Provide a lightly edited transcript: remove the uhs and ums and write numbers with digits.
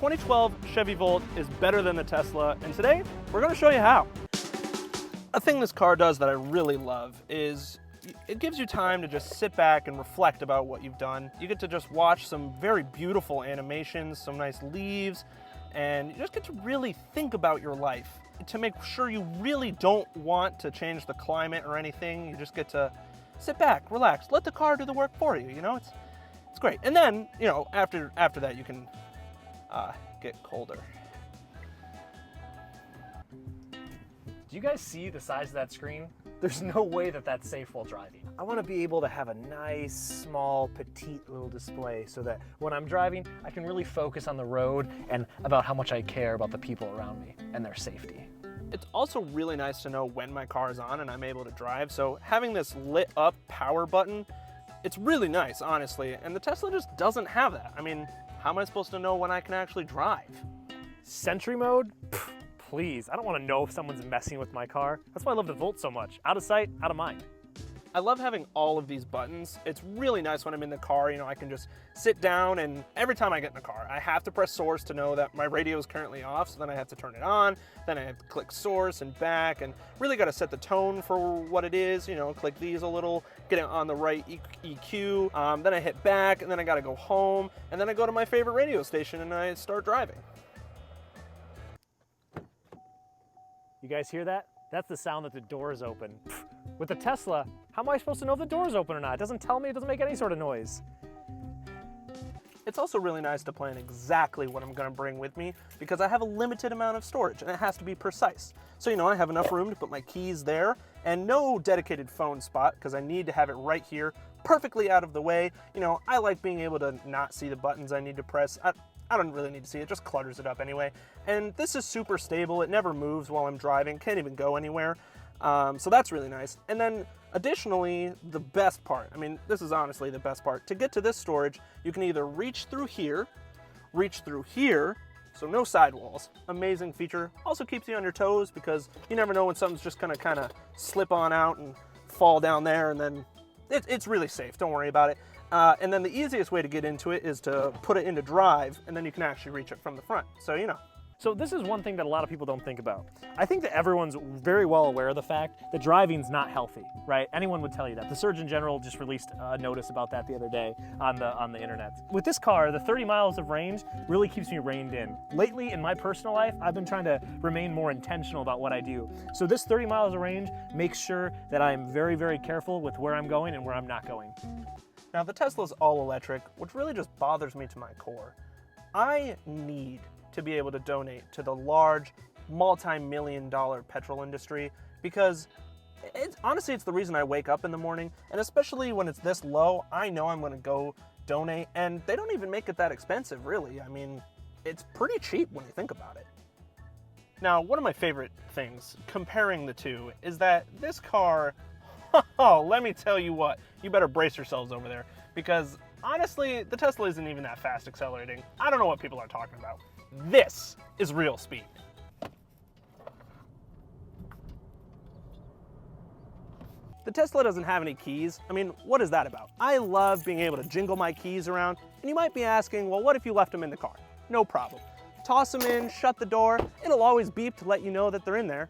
2012 Chevy Volt is better than the Tesla, and today we're going to show you how. A thing this car does that I really love is it gives you time to just sit back and reflect about what you've done. You get to just watch some very beautiful animations, some nice leaves, and you just get to really think about your life to make sure you really don't want to change the climate or anything. You just get to sit back, relax, let the car do the work for you, you know? It's great. And then, you know, after that you can get colder. Do you guys see the size of that screen? There's no way that that's safe while driving. I want to be able to have a nice, small, petite little display so that when I'm driving, I can really focus on the road and about how much I care about the people around me and their safety. It's also really nice to know when my car is on and I'm able to drive. So having this lit up power button, it's really nice, honestly. And the Tesla just doesn't have that. I mean, how am I supposed to know when I can actually drive? Sentry mode? Pfft, please, I don't want to know if someone's messing with my car. That's why I love the Volt so much. Out of sight, out of mind. I love having all of these buttons. It's really nice when I'm in the car, you know, I can just sit down, and every time I get in the car, I have to press source to know that my radio is currently off, so then I have to turn it on, then I have to click source and back, and really got to set the tone for what it is, you know, click these a little, get it on the right EQ, then I hit back, and then I got to go home, and then I go to my favorite radio station and I start driving. You guys hear that? That's the sound that the door is open. With the Tesla, how am I supposed to know if the door is open or not? It doesn't tell me, it doesn't make any sort of noise. It's also really nice to plan exactly what I'm going to bring with me because I have a limited amount of storage and it has to be precise. So, you know, I have enough room to put my keys there and no dedicated phone spot because I need to have it right here, perfectly out of the way. You know, I like being able to not see the buttons I need to press. I don't really need to see it, just clutters it up anyway. And this is super stable, it never moves while I'm driving, can't even go anywhere. So that's really nice. And then additionally, the best part, I mean, this is honestly the best part. To get to this storage, you can either reach through here, so no sidewalls. Amazing feature. Also keeps you on your toes because you never know when something's just gonna kind of slip on out and fall down there, and then it's really safe, don't worry about it. And then the easiest way to get into it is to put it into drive, and then you can actually reach it from the front. So, you know. So this is one thing that a lot of people don't think about. I think that everyone's very well aware of the fact that driving's not healthy, right? Anyone would tell you that. The Surgeon General just released a notice about that the other day on the internet. With this car, the 30 miles of range really keeps me reined in. Lately, in my personal life, I've been trying to remain more intentional about what I do. So this 30 miles of range makes sure that I'm very, very careful with where I'm going and where I'm not going. Now, the Tesla's all electric, which really just bothers me to my core. I need to be able to donate to the large, multi-million-dollar petrol industry because honestly, it's the reason I wake up in the morning, and especially when it's this low, I know I'm gonna go donate, and they don't even make it that expensive, really. I mean, it's pretty cheap when you think about it. Now, one of my favorite things, comparing the two, is that this car, oh, let me tell you what, you better brace yourselves over there, because honestly, the Tesla isn't even that fast accelerating. I don't know what people are talking about. This is real speed. The Tesla doesn't have any keys. I mean, what is that about? I love being able to jingle my keys around, and you might be asking, well, what if you left them in the car? No problem. Toss them in, shut the door, it'll always beep to let you know that they're in there,